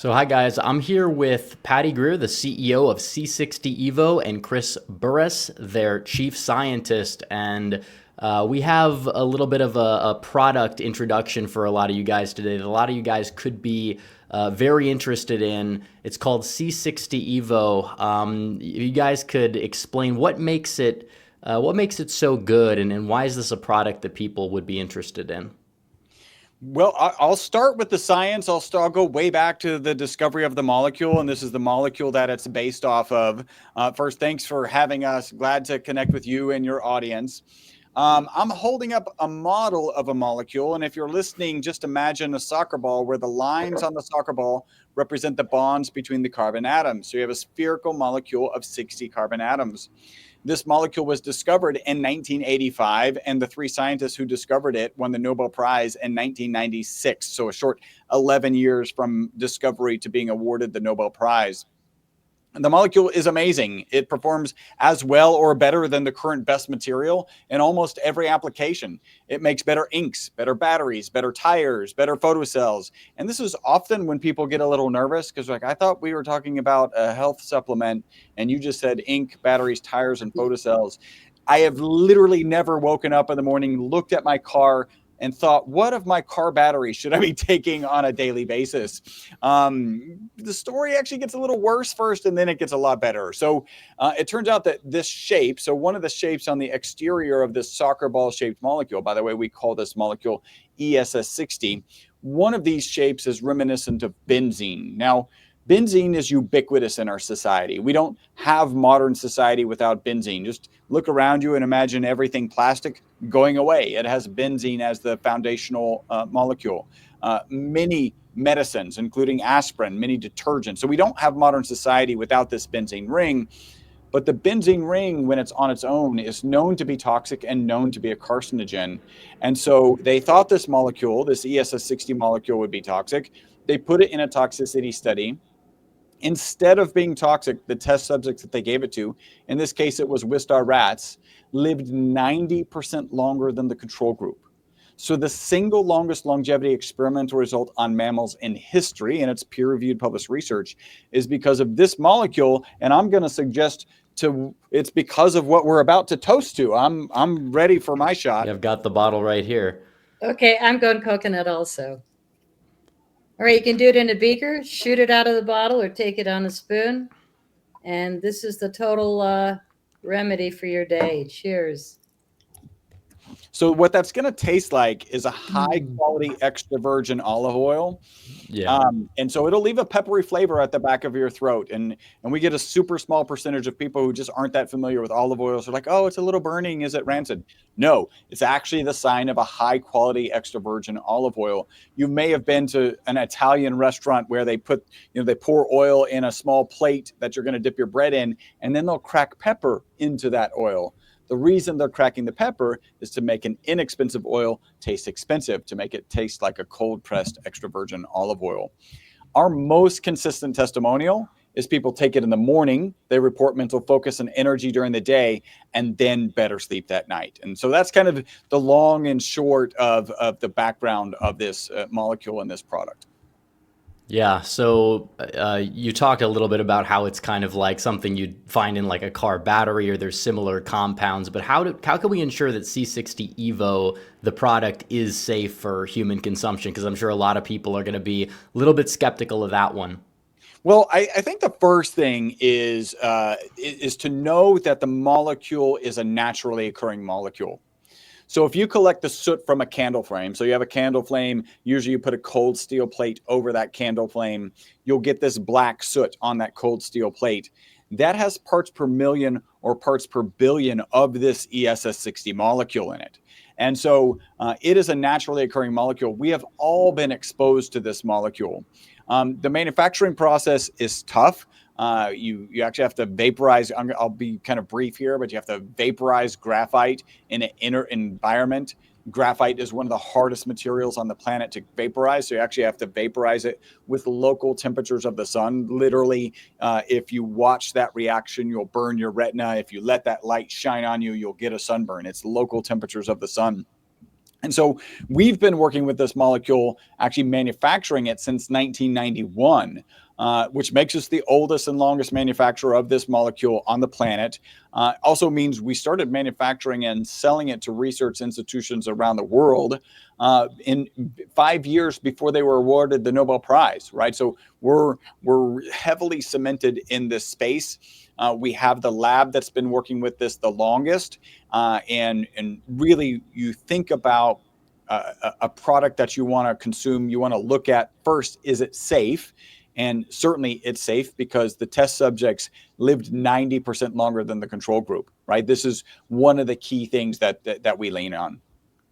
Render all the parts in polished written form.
So hi guys, I'm here with Patty Greer, the CEO of C60 EVO, and Chris Burres, their chief scientist. And we have a little bit of a product introduction for a lot of you guys today that a lot of you guys could be very interested in. It's called C60 EVO. You guys could explain what makes it so good, and why is this a product that people would be interested in? Well, I'll start with the science. I'll go way back to the discovery of the molecule, and this is the molecule that it's based off of. First, thanks for having us. Glad to connect with you and your audience. I'm holding up a model of a molecule, and if you're listening, just imagine a soccer ball where the lines on the soccer ball represent the bonds between the carbon atoms. So you have a spherical molecule of 60 carbon atoms. This molecule was discovered in 1985, and the three scientists who discovered it won the Nobel Prize in 1996. So a short 11 years from discovery to being awarded the Nobel Prize. The molecule is amazing. It performs as well or better than the current best material in almost every application. It makes better inks, better batteries, better tires, better photocells. And this is often when people get a little nervous because like, I thought we were talking about a health supplement and you just said ink, batteries, tires, and photocells. I have literally never woken up in the morning, looked at my car, and thought, what of my car battery should I be taking on a daily basis? The story actually gets a little worse first, and then it gets a lot better. So it turns out that this shape, so one of the shapes on the exterior of this soccer ball shaped molecule, by the way, we call this molecule ESS60, one of these shapes is reminiscent of benzene. Now, benzene is ubiquitous in our society. We don't have modern society without benzene. Just look around you and imagine everything plastic going away. It has benzene as the foundational molecule. Many medicines, including aspirin, many detergents. So we don't have modern society without this benzene ring. But the benzene ring, when it's on its own, is known to be toxic and known to be a carcinogen. And so they thought this molecule, this ESS60 molecule, would be toxic. They put it in a toxicity study. Instead of being toxic, the test subjects that they gave it to, in this case, it was Wistar rats, lived 90% longer than the control group. So the single longest longevity experimental result on mammals in history, and it's peer-reviewed published research, is because of this molecule. And I'm going to suggest it's because of what we're about to toast to. I'm ready for my shot. I've got the bottle right here. Okay, I'm going coconut also. All right, you can do it in a beaker, shoot it out of the bottle, or take it on a spoon. And this is the total remedy for your day. Cheers. So what that's going to taste like is a high quality extra virgin olive oil. Yeah. And so it'll leave a peppery flavor at the back of your throat. And we get a super small percentage of people who just aren't that familiar with olive oils. They're like, oh, it's a little burning. Is it rancid? No, it's actually the sign of a high quality extra virgin olive oil. You may have been to an Italian restaurant where they put, they pour oil in a small plate that you're going to dip your bread in, and then they'll crack pepper into that oil. The reason they're cracking the pepper is to make an inexpensive oil taste expensive, to make it taste like a cold pressed extra virgin olive oil. Our most consistent testimonial is people take it in the morning, they report mental focus and energy during the day, and then better sleep that night. And so that's kind of the long and short of the background of this molecule and this product. Yeah, so you talked a little bit about how it's kind of like something you'd find in like a car battery, or there's similar compounds, but how can we ensure that C60 EVO, the product, is safe for human consumption? Because I'm sure a lot of people are going to be a little bit skeptical of that one. Well, I think the first thing is to know that the molecule is a naturally occurring molecule. So if you collect the soot from a candle flame, so you have a candle flame, usually you put a cold steel plate over that candle flame, you'll get this black soot on that cold steel plate. That has parts per million or parts per billion of this ESS60 molecule in it. And so it is a naturally occurring molecule. We have all been exposed to this molecule. The manufacturing process is tough. You actually have to vaporize. I'll be kind of brief here, but you have to vaporize graphite in an inner environment. Graphite is one of the hardest materials on the planet to vaporize. So you actually have to vaporize it with local temperatures of the sun. Literally, if you watch that reaction, you'll burn your retina. If you let that light shine on you, you'll get a sunburn. It's local temperatures of the sun. And so we've been working with this molecule, actually manufacturing it since 1991, which makes us the oldest and longest manufacturer of this molecule on the planet. Also means we started manufacturing and selling it to research institutions around the world in 5 years before they were awarded the Nobel Prize, right? So we're heavily cemented in this space. We have the lab that's been working with this the longest, and really you think about a product that you want to consume, you want to look at first, is it safe? And certainly it's safe because the test subjects lived 90% longer than the control group, right? This is one of the key things that we lean on.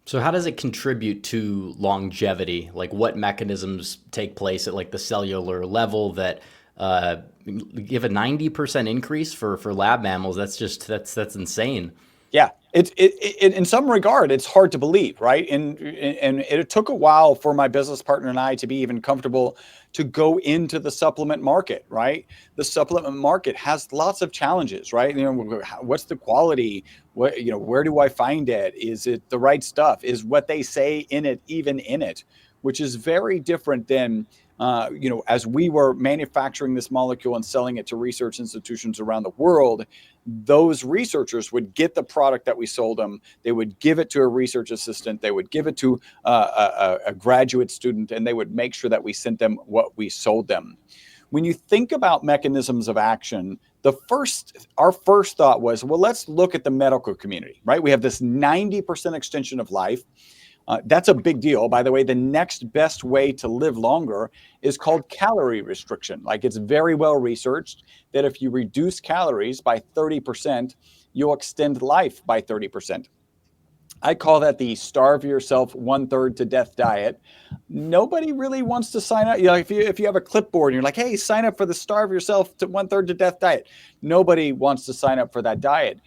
So how does it contribute to longevity? Like what mechanisms take place at like the cellular level that give a 90% increase for lab mammals? That's insane. Yeah, it in some regard, it's hard to believe, right? And it took a while for my business partner and I to be even comfortable to go into the supplement market, right? The supplement market has lots of challenges, right? You know, what's the quality? What, you know, where do I find it? Is it the right stuff? Is what they say in it even in it? Which is very different than you know, as we were manufacturing this molecule and selling it to research institutions around the world, those researchers would get the product that we sold them. They would give it to a research assistant. They would give it to a graduate student, and they would make sure that we sent them what we sold them. When you think about mechanisms of action, our first thought was, well, let's look at the medical community, right? We have this 90% extension of life. That's a big deal. By the way, the next best way to live longer is called calorie restriction. Like, it's very well researched that if you reduce calories by 30%, you'll extend life by 30%. I call that the starve yourself 1/3 to death diet. Nobody really wants to sign up. You know, if you have a clipboard and you're like, hey, sign up for the starve yourself to 1/3 to death diet. Nobody wants to sign up for that diet.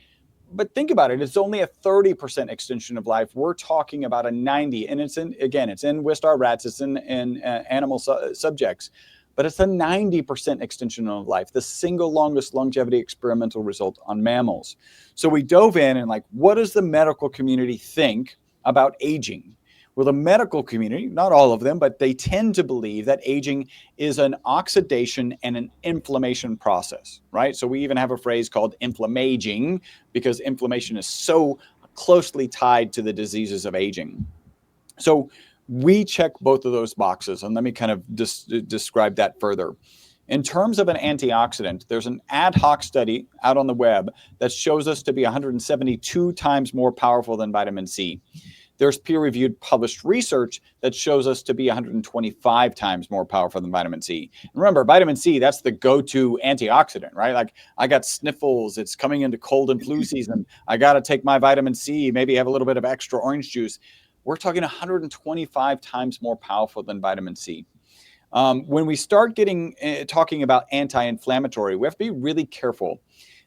But think about it. It's only a 30% extension of life. We're talking about a 90, and it's in Wistar rats, it's in animal subjects, but it's a 90% extension of life, the single longest longevity experimental result on mammals. So we dove in and like, what does the medical community think about aging? Well, the medical community, not all of them, but they tend to believe that aging is an oxidation and an inflammation process, right? So we even have a phrase called inflammaging because inflammation is so closely tied to the diseases of aging. So we check both of those boxes, and let me kind of describe that further. In terms of an antioxidant, there's an ad hoc study out on the web that shows us to be 172 times more powerful than vitamin C. There's peer-reviewed published research that shows us to be 125 times more powerful than vitamin C. And remember, vitamin C, that's the go-to antioxidant, right? Like, I got sniffles, it's coming into cold and flu season. I got to take my vitamin C, maybe have a little bit of extra orange juice. We're talking 125 times more powerful than vitamin C. When we start talking about anti-inflammatory, we have to be really careful.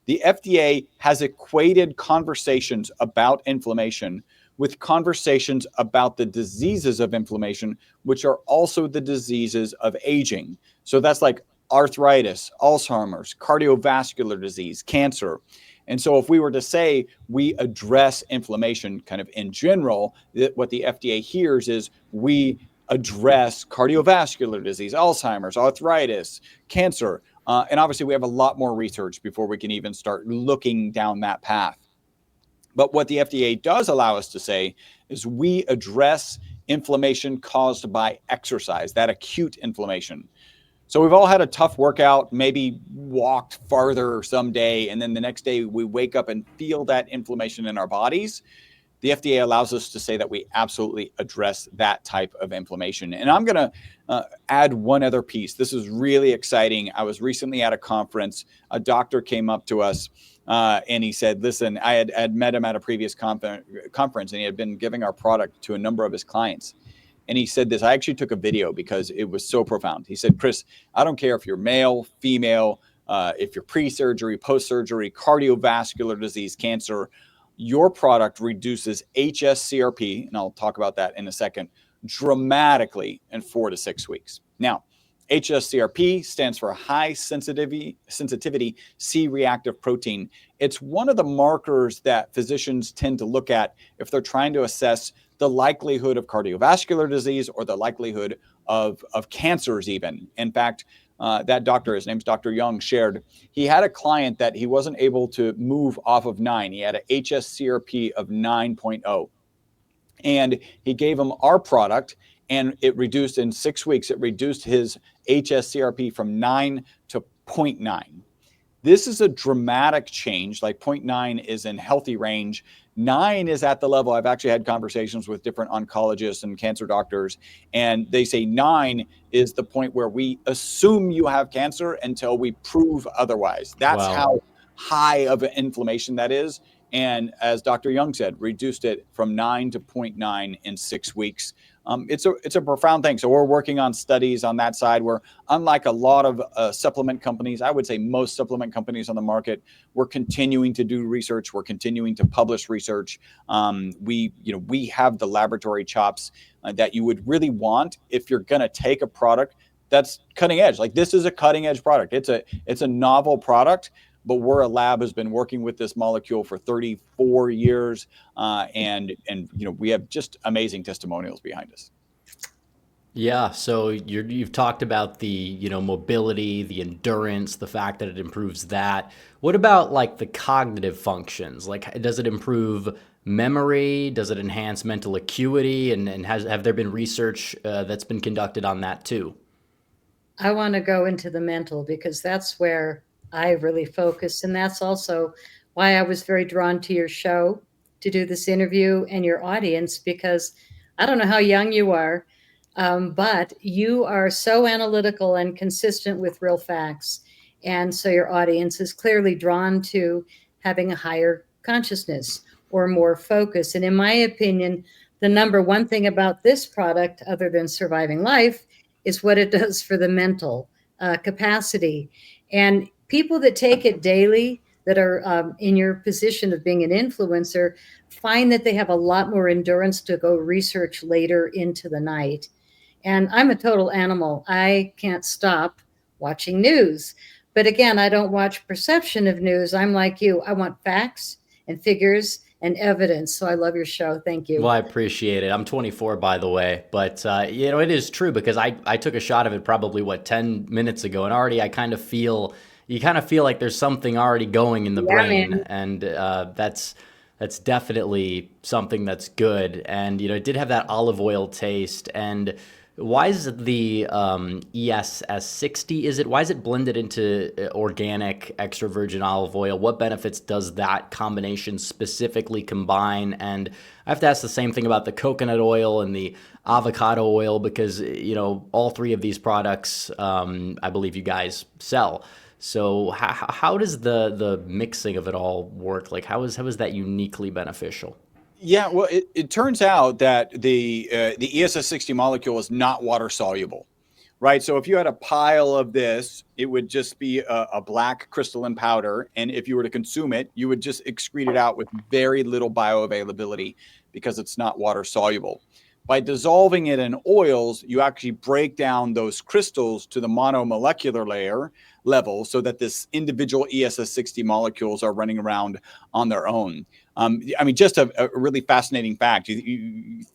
The FDA has equated conversations about inflammation with conversations about the diseases of inflammation, which are also the diseases of aging. So that's like arthritis, Alzheimer's, cardiovascular disease, cancer. And so if we were to say we address inflammation kind of in general, what the FDA hears is we address cardiovascular disease, Alzheimer's, arthritis, cancer. And obviously we have a lot more research before we can even start looking down that path. But what the FDA does allow us to say is we address inflammation caused by exercise, that acute inflammation. So we've all had a tough workout, maybe walked farther someday, and then the next day we wake up and feel that inflammation in our bodies. The FDA allows us to say that we absolutely address that type of inflammation. And I'm going to add one other piece. This is really exciting. I was recently at a conference. A doctor came up to us and he said, listen, I had met him at a previous conference, and he had been giving our product to a number of his clients. And he said this, I actually took a video because it was so profound. He said, Chris, I don't care if you're male, female, if you're pre-surgery, post-surgery, cardiovascular disease, cancer, your product reduces hsCRP, and I'll talk about that in a second, dramatically in 4 to 6 weeks. Now, hsCRP stands for high sensitivity C-reactive protein. It's one of the markers that physicians tend to look at if they're trying to assess the likelihood of cardiovascular disease or the likelihood of cancers even. In fact, that doctor, his name's Dr. Young, shared he had a client that he wasn't able to move off of 9. He had a HSCRP of 9.0. And he gave him our product, and it reduced in 6 weeks. It reduced his HSCRP from 9 to 0.9. This is a dramatic change. Like 0.9 is in healthy range. 9 is at the level. I've actually had conversations with different oncologists and cancer doctors, and they say 9 is the point where we assume you have cancer until we prove otherwise. That's Wow. how high of an inflammation that is. And as Dr. Young said, reduced it from 9 to 0.9 in 6 weeks. It's a profound thing. So we're working on studies on that side where, unlike a lot of supplement companies, I would say most supplement companies on the market, we're continuing to do research. We're continuing to publish research. We have the laboratory chops that you would really want if you're going to take a product that's cutting edge. Like this is a cutting edge product. It's a novel product. But we're a lab has been working with this molecule for 34 years, and we have just amazing testimonials behind us. Yeah, so you've talked about the mobility, the endurance, the fact that it improves that. What about like the cognitive functions? Like, does it improve memory? Does it enhance mental acuity? And have there been research that's been conducted on that too? I want to go into the mental because that's where I really focus. And that's also why I was very drawn to your show to do this interview and your audience, because I don't know how young you are, but you are so analytical and consistent with real facts. And so your audience is clearly drawn to having a higher consciousness or more focus. And in my opinion, the number one thing about this product, other than surviving life, is what it does for the mental capacity. And people that take it daily, that are in your position of being an influencer, find that they have a lot more endurance to go research later into the night. And I'm a total animal. I can't stop watching news. But again, I don't watch perception of news. I'm like you. I want facts and figures and evidence. So I love your show. Thank you. Well, I appreciate it. I'm 24, by the way, but it is true because I took a shot of it probably 10 minutes ago, and already you kind of feel like there's something already going in the brain, man. and that's definitely something that's good. And it did have that olive oil taste. And why is the ESS60? Why is it blended into organic extra virgin olive oil? What benefits does that combination specifically combine? And I have to ask the same thing about the coconut oil and the avocado oil because all three of these products I believe you guys sell. So how does the mixing of it all work? Like how is that uniquely beneficial? Yeah, well, it turns out that the ESS60 molecule is not water soluble, right? So if you had a pile of this, it would just be a black crystalline powder. And if you were to consume it, you would just excrete it out with very little bioavailability because it's not water soluble. By dissolving it in oils, you actually break down those crystals to the monomolecular level so that this individual ESS60 molecules are running around on their own. Just a really fascinating fact,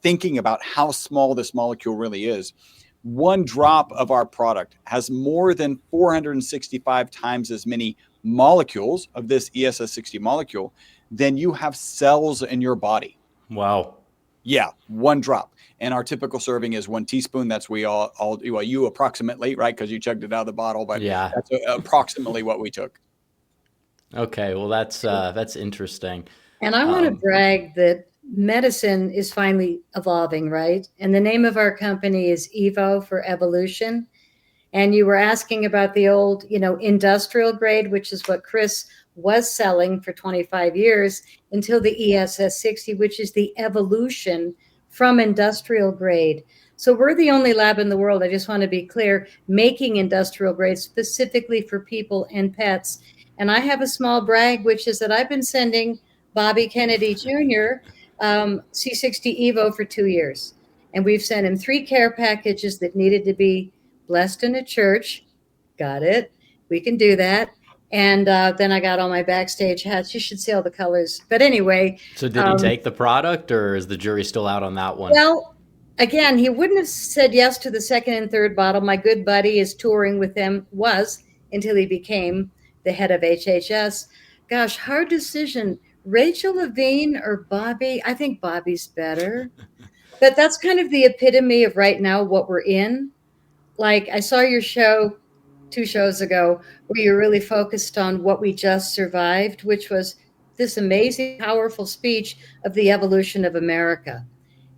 thinking about how small this molecule really is. One drop of our product has more than 465 times as many molecules of this ESS60 molecule than you have cells in your body. Wow. Yeah, one drop. And our typical serving is 1 teaspoon. That's you approximately, right? Because you chugged it out of the bottle, but Yeah. that's approximately what we took. Okay, well that's interesting. And I want to brag that medicine is finally evolving, right? And the name of our company is EVO for evolution. And you were asking about the old, industrial grade, which is what Chris was selling for 25 years until the ESS60, which is the evolution from industrial grade. So we're the only lab in the world, I just want to be clear, making industrial grade specifically for people and pets. And I have a small brag, which is that I've been sending Bobby Kennedy Jr. C60 EVO for 2 years. And we've sent him 3 care packages that needed to be blessed in a church. Got it. We can do that. And then I got all my backstage hats. You should see all the colors. But anyway. So did he take the product, or is the jury still out on that one? Well, again, he wouldn't have said yes to the second and third bottle. My good buddy is touring with him, was until he became the head of HHS. Gosh, hard decision. Rachel Levine or Bobby? I think Bobby's better. But that's kind of the epitome of right now what we're in. Like, I saw your show 2 shows ago where you're really focused on what we just survived, which was this amazing, powerful speech of the evolution of America.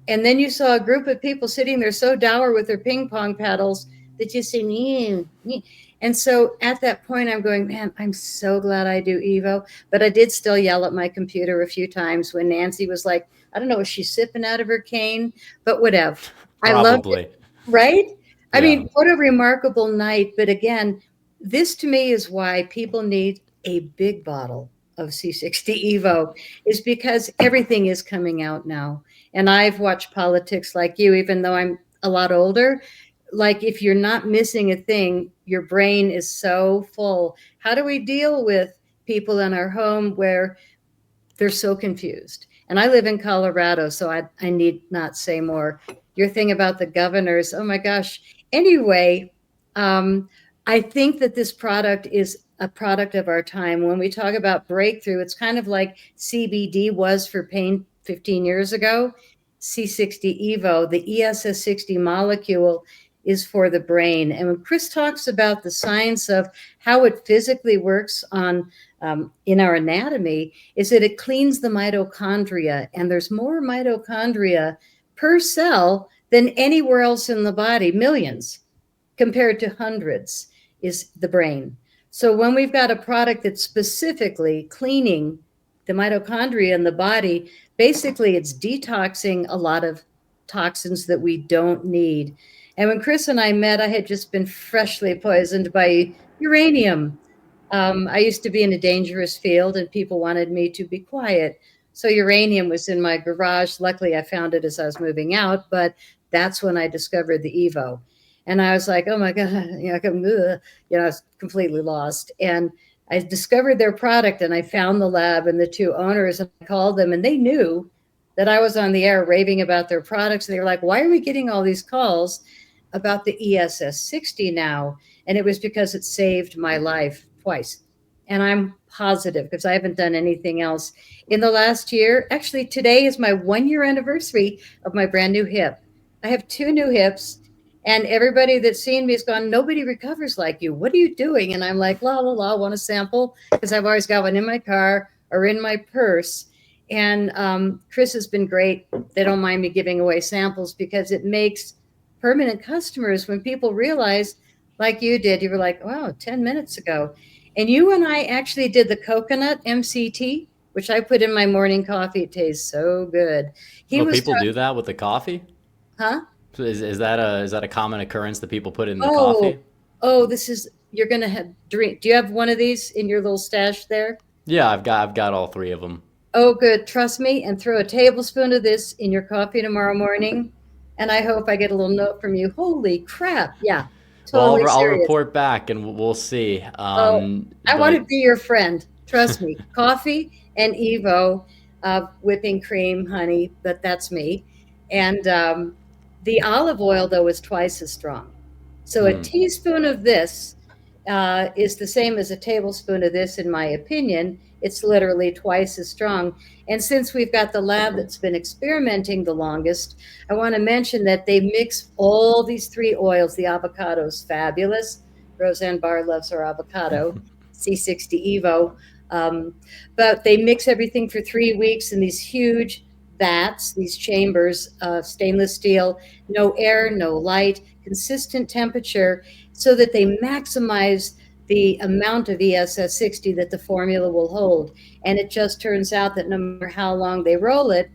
And then you saw a group of people sitting there so dour with their ping pong paddles that you say, nee, nee. And so at that point, I'm going, man, I'm so glad I do EVO. But I did still yell at my computer a few times when Nancy was like, I don't know, is she sipping out of her cane? But whatever. I loved it. Right? I mean, what a remarkable night. But again, this to me is why people need a big bottle of C60 EVO, is because everything is coming out now. And I've watched politics like you, even though I'm a lot older. Like, if you're not missing a thing, your brain is so full. How do we deal with people in our home where they're so confused? And I live in Colorado, so I need not say more. Your thing about the governors, oh my gosh. Anyway, I think that this product is a product of our time. When we talk about breakthrough, it's kind of like CBD was for pain 15 years ago. C60 EVO, the ESS60 molecule, is for the brain. And when Chris talks about the science of how it physically works on in our anatomy, is that it cleans the mitochondria, and there's more mitochondria per cell than anywhere else in the body, millions, compared to hundreds, is the brain. So when we've got a product that's specifically cleaning the mitochondria in the body, basically it's detoxing a lot of toxins that we don't need. And when Chris and I met, I had just been freshly poisoned by uranium. I used to be in a dangerous field and people wanted me to be quiet. So uranium was in my garage. Luckily, I found it as I was moving out, but that's when I discovered the EVO. And I was like, oh my God, I was completely lost. And I discovered their product, and I found the lab and the two owners, and I called them, and they knew that I was on the air raving about their products. And they were like, why are we getting all these calls about the ESS60 now? And it was because it saved my life twice. And I'm positive, because I haven't done anything else in the last year. Actually, today is my 1-year anniversary of my brand new hip. I have 2 new hips. And everybody that's seen me has gone, nobody recovers like you. What are you doing? And I'm like, la, la, la, want a sample? Because I've always got one in my car or in my purse. And Chris has been great. They don't mind me giving away samples, because it makes permanent customers when people realize, like you did, you were like, wow, 10 minutes ago. And you and I actually did the coconut MCT, which I put in my morning coffee. It tastes so good. People do that with the coffee? Huh? Is that a common occurrence that people put in the coffee? Oh, you're gonna have drink. Do you have one of these in your little stash there? Yeah, I've got all 3 of them. Oh, good. Trust me, and throw a tablespoon of this in your coffee tomorrow morning. And I hope I get a little note from you. Holy crap! Yeah, totally. Well, I'll report back, and we'll see. I want to be your friend. Trust me. Coffee and EVO, whipping cream, honey, but that's me. And the olive oil, though, is twice as strong. So a teaspoon of this is the same as a tablespoon of this, in my opinion. It's literally twice as strong. And since we've got the lab that's been experimenting the longest, I want to mention that they mix all these 3 oils. The avocado's fabulous. Roseanne Barr loves her avocado, C60 EVO. But they mix everything for 3 weeks in these huge vats, these chambers of stainless steel, no air, no light, consistent temperature, so that they maximize the amount of ESS60 that the formula will hold. And it just turns out that no matter how long they roll it,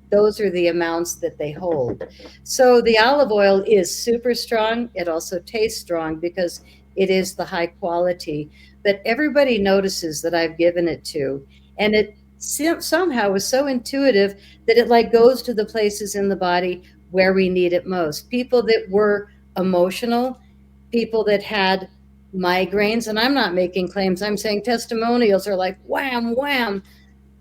those are the amounts that they hold. So the olive oil is super strong. It also tastes strong because it is the high quality. But everybody notices that I've given it to, and it somehow was so intuitive that it like goes to the places in the body where we need it most. People that were emotional, people that had migraines, and I'm not making claims. I'm saying testimonials are like wham, wham.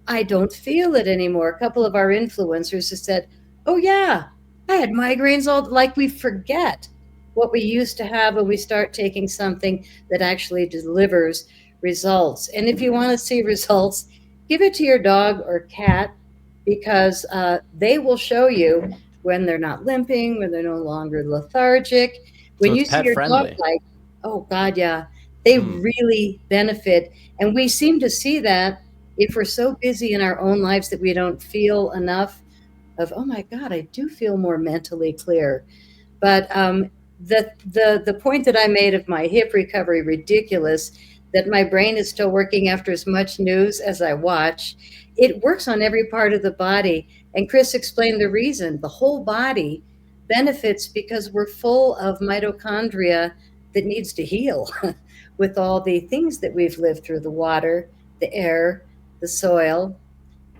I don't feel it anymore. A couple of our influencers have said, "Oh yeah, I had migraines all." Like we forget what we used to have when we start taking something that actually delivers results. And if you want to see results, give it to your dog or cat because they will show you when they're not limping, when they're no longer lethargic. So When it's you see pet your dog friendly. like, oh God, yeah, they Hmm. really benefit. And we seem to see that if we're so busy in our own lives that we don't feel enough of, oh my God, I do feel more mentally clear. But the point that I made of my hip recovery ridiculous, that my brain is still working after as much news as I watch, it works on every part of the body. And Chris explained the reason. The whole body benefits because we're full of mitochondria that needs to heal with all the things that we've lived through, the water, the air, the soil.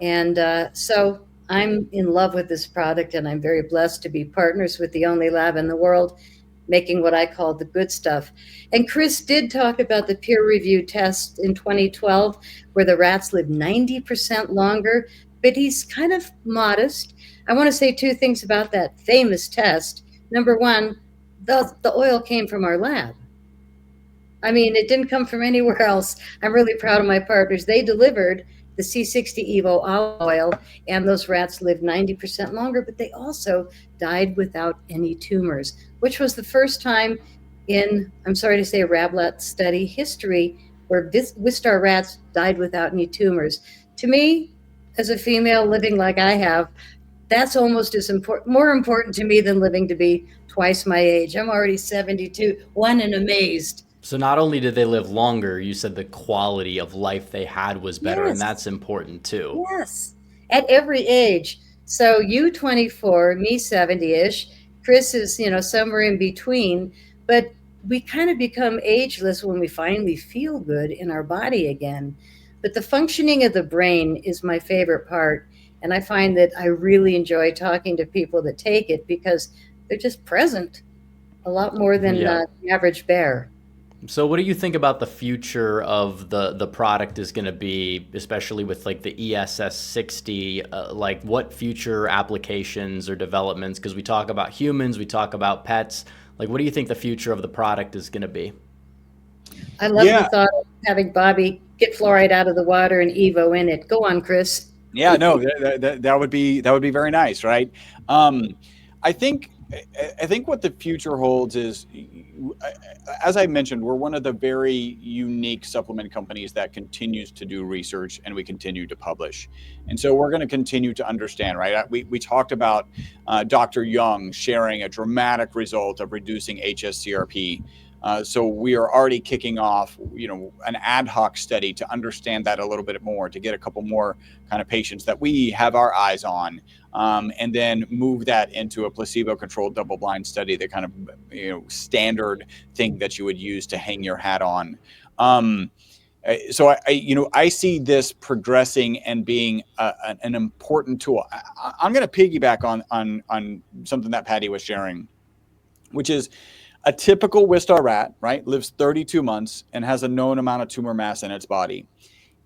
And so I'm in love with this product, and I'm very blessed to be partners with the only lab in the world making what I call the good stuff. And Chris did talk about the peer reviewed test in 2012 where the rats live 90% longer, but he's kind of modest. I want to say two things about that famous test. Number one, the oil came from our lab. I mean, it didn't come from anywhere else. I'm really proud of my partners. They delivered the C60 EVO olive oil, and those rats lived 90% longer, but they also died without any tumors, which was the first time in, I'm sorry to say, Rablat study history where Wistar rats died without any tumors. To me, as a female living like I have, that's almost as important, more important to me than living to be twice my age. I'm already 72, one and amazed. So not only did they live longer, you said the quality of life they had was better, and Yes. that's important too. Yes, at every age. So you 24, me 70-ish, Chris is, somewhere in between, but we kind of become ageless when we finally feel good in our body again. But the functioning of the brain is my favorite part, and I find that I really enjoy talking to people that take it because they're just present a lot more than Yeah. the average bear. So what do you think about the future of the product is going to be, especially with like the ESS 60? Like what future applications or developments? Because we talk about humans, we talk about pets. Like what do you think the future of the product is going to be? I love the Yeah. thought of having Bobby get fluoride out of the water and EVO in it. Go on, Chris. Yeah, no, that would be very nice, right? I think I think what the future holds is, as I mentioned, we're one of the very unique supplement companies that continues to do research and we continue to publish, and so we're going to continue to understand, right? We talked about Dr. Young sharing a dramatic result of reducing HSCRP. So we are already kicking off, an ad hoc study to understand that a little bit more, to get a couple more kind of patients that we have our eyes on, and then move that into a placebo-controlled double-blind study, the kind of standard thing that you would use to hang your hat on. So I see this progressing and being an important tool. I'm going to piggyback on something that Patty was sharing, which is a typical Wistar rat, right, lives 32 months and has a known amount of tumor mass in its body.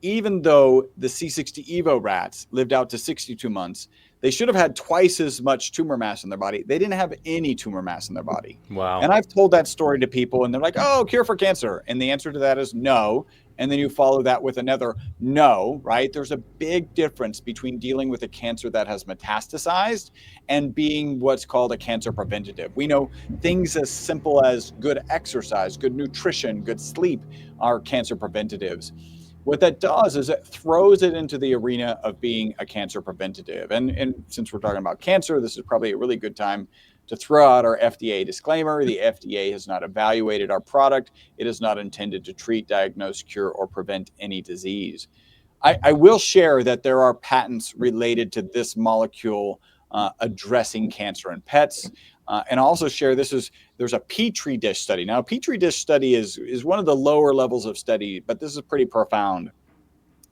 Even though the C60 EVO rats lived out to 62 months, they should have had twice as much tumor mass in their body. They didn't have any tumor mass in their body. Wow. And I've told that story to people and they're like, oh, cure for cancer. And the answer to that is no. And then you follow that with another no, right? There's a big difference between dealing with a cancer that has metastasized and being what's called a cancer preventative. We know things as simple as good exercise, good nutrition, good sleep are cancer preventatives. What that does is it throws it into the arena of being a cancer preventative. And since we're talking about cancer, this is probably a really good time to throw out our FDA disclaimer. The FDA has not evaluated our product. It is not intended to treat, diagnose, cure, or prevent any disease. I will share that there are patents related to this molecule addressing cancer in pets. And also share there's a Petri dish study. Now, a Petri dish study is one of the lower levels of study, but this is pretty profound.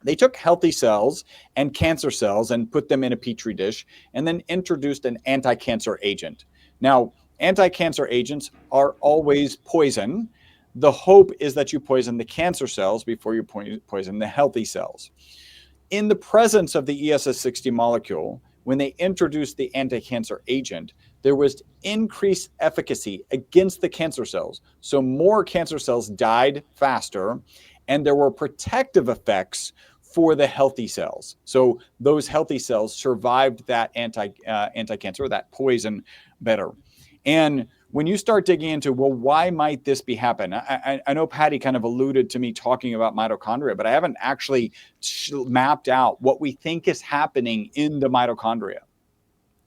They took healthy cells and cancer cells and put them in a Petri dish and then introduced an anti-cancer agent. Now, anti-cancer agents are always poison. The hope is that you poison the cancer cells before you poison the healthy cells. In the presence of the ESS60 molecule, when they introduced the anti-cancer agent, there was increased efficacy against the cancer cells. So more cancer cells died faster, and there were protective effects for the healthy cells. So those healthy cells survived that anti-cancer, that poison better. And when you start digging into, well, why might this be happen? I know Patty kind of alluded to me talking about mitochondria, but I haven't actually mapped out what we think is happening in the mitochondria,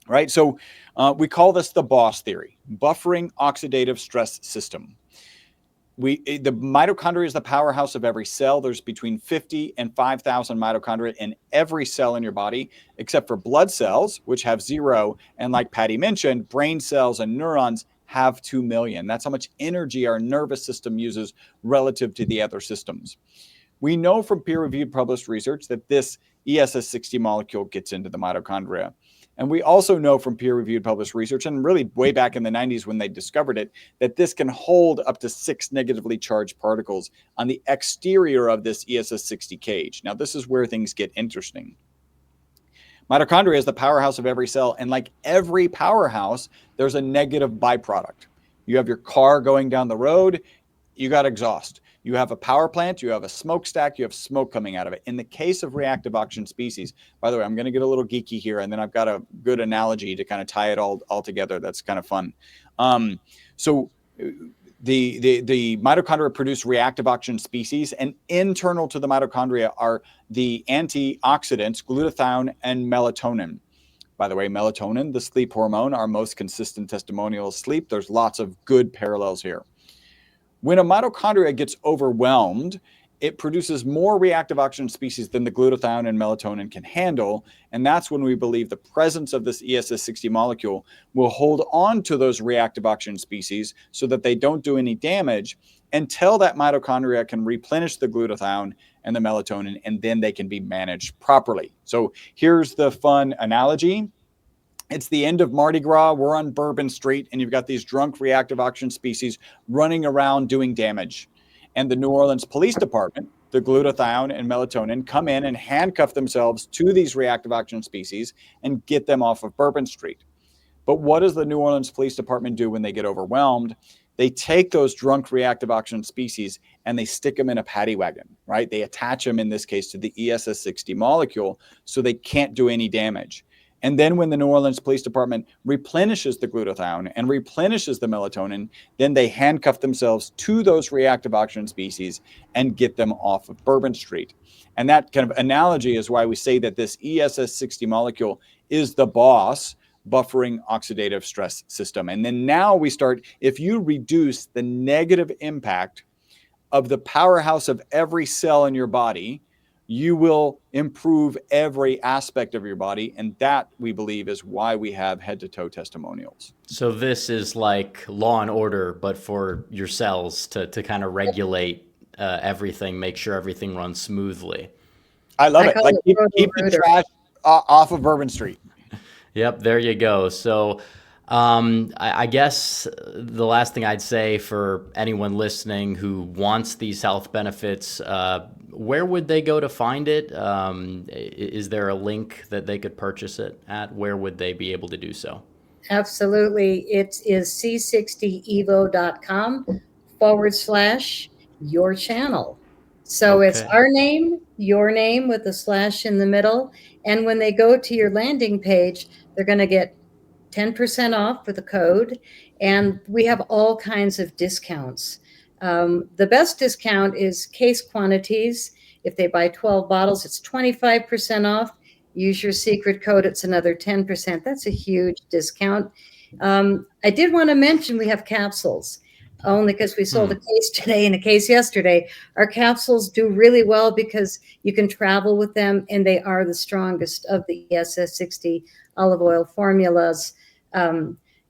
right? So we call this the BOSS theory, buffering oxidative stress system. The mitochondria is the powerhouse of every cell. There's between 50 and 5,000 mitochondria in every cell in your body, except for blood cells, which have 0. And like Patty mentioned, brain cells and neurons have 2 million. That's how much energy our nervous system uses relative to the other systems. We know from peer-reviewed published research that this ESS60 molecule gets into the mitochondria. And we also know from peer-reviewed published research, and really way back in the 90s when they discovered it, that this can hold up to 6 negatively charged particles on the exterior of this ESS60 cage. Now, this is where things get interesting. Mitochondria is the powerhouse of every cell, and like every powerhouse, there's a negative byproduct. You have your car going down the road, you got exhaust. You have a power plant, you have a smokestack, you have smoke coming out of it. In the case of reactive oxygen species, by the way, I'm going to get a little geeky here, and then I've got a good analogy to kind of tie it all together. That's kind of fun. So the mitochondria produce reactive oxygen species, and internal to the mitochondria are the antioxidants, glutathione and melatonin. By the way, melatonin, the sleep hormone, our most consistent testimonial of sleep. There's lots of good parallels here. When a mitochondria gets overwhelmed, it produces more reactive oxygen species than the glutathione and melatonin can handle. And that's when we believe the presence of this ESS60 molecule will hold on to those reactive oxygen species so that they don't do any damage until that mitochondria can replenish the glutathione and the melatonin, and then they can be managed properly. So here's the fun analogy. It's the end of Mardi Gras. We're on Bourbon Street, and you've got these drunk reactive oxygen species running around doing damage. And the New Orleans Police Department, the glutathione and melatonin, come in and handcuff themselves to these reactive oxygen species and get them off of Bourbon Street. But what does the New Orleans Police Department do when they get overwhelmed? They take those drunk reactive oxygen species and they stick them in a paddy wagon, right? They attach them, in this case, to the ESS60 molecule so they can't do any damage. And then when the New Orleans Police Department replenishes the glutathione and replenishes the melatonin, then they handcuff themselves to those reactive oxygen species and get them off of Bourbon Street. And that kind of analogy is why we say that this ESS60 molecule is the boss buffering oxidative stress system. And then now we start, if you reduce the negative impact of the powerhouse of every cell in your body, you will improve every aspect of your body. And that, we believe, is why we have head-to-toe testimonials. So this is like Law and Order, but for your cells to kind of regulate everything, make sure everything runs smoothly. I love it. Like keep the trash off of Bourbon Street. Yep, there you go. So I guess the last thing I'd say for anyone listening who wants these health benefits, where would they go to find it? Is there a link that they could purchase it at? Where would they be able to do so? Absolutely. It is c60evo.com/your channel. So It's our name, your name with a slash in the middle. And when they go to your landing page, they're going to get 10% off with the code. And we have all kinds of discounts. The best discount is case quantities. If they buy 12 bottles, it's 25% off. Use your secret code, it's another 10%. That's a huge discount. I did want to mention we have capsules, only because we sold a case today and a case yesterday. Our capsules do really well because you can travel with them, and they are the strongest of the ESS60 olive oil formulas.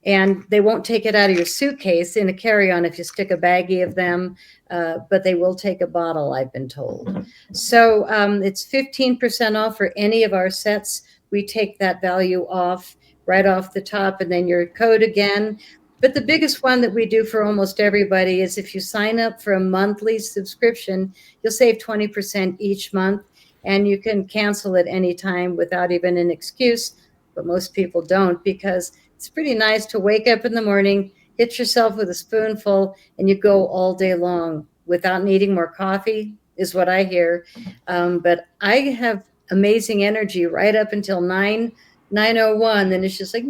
And they won't take it out of your suitcase in a carry-on if you stick a baggie of them, but they will take a bottle, I've been told. So it's 15% off for any of our sets. We take that value off right off the top, and then your code again, But the biggest one that we do for almost everybody is if you sign up for a monthly subscription, you'll save 20% each month, and you can cancel at any time without even an excuse. But most people don't, because it's pretty nice to wake up in the morning, hit yourself with a spoonful, and you go all day long without needing more coffee, is what I hear. But I have amazing energy right up until 9:01. Then it's just like,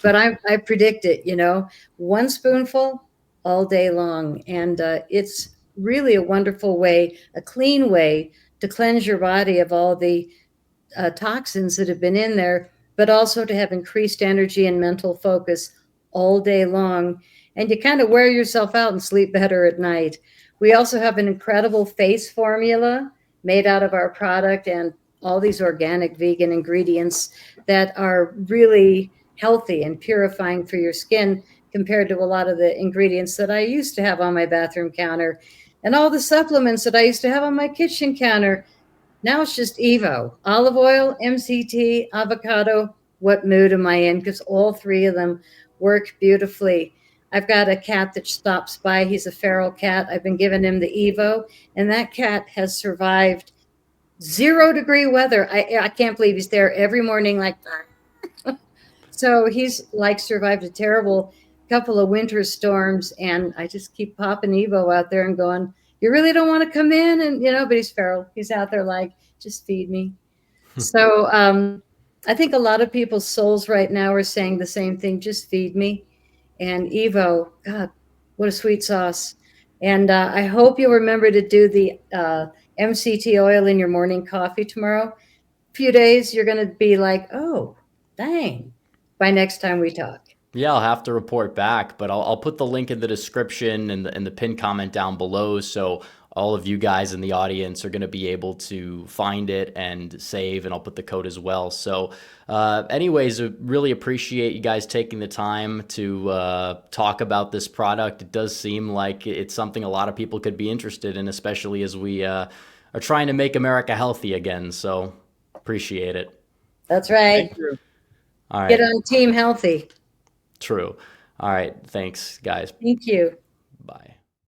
but I predict it, one spoonful all day long. And it's really a wonderful way, a clean way to cleanse your body of all the toxins that have been in there, but also to have increased energy and mental focus all day long. And you kind of wear yourself out and sleep better at night. We also have an incredible face formula made out of our product and all these organic vegan ingredients that are really healthy and purifying for your skin compared to a lot of the ingredients that I used to have on my bathroom counter and all the supplements that I used to have on my kitchen counter. Now it's just EVO, olive oil, MCT, avocado. What mood am I in? Because all three of them work beautifully. I've got a cat that stops by. He's a feral cat. I've been giving him the EVO, and that cat has survived 0-degree weather. I can't believe he's there every morning like that. So he's like survived a terrible couple of winter storms, and I just keep popping EVO out there and going, you really don't want to come in? And, but he's feral. He's out there like, just feed me. So I think a lot of people's souls right now are saying the same thing, just feed me. And EVO, God, what a sweet sauce. And I hope you'll remember to do the MCT oil in your morning coffee tomorrow. A few days, you're going to be like, oh, dang, by next time we talk. Yeah, I'll have to report back, but I'll put the link in the description and the pinned comment down below, so all of you guys in the audience are going to be able to find it and save, and I'll put the code as well. So anyways, I really appreciate you guys taking the time to talk about this product. It does seem like it's something a lot of people could be interested in, especially as we are trying to make America healthy again. So appreciate it. That's right. Thank you. All right. Get on Team Healthy. True. All right. Thanks, guys. Thank you. Bye.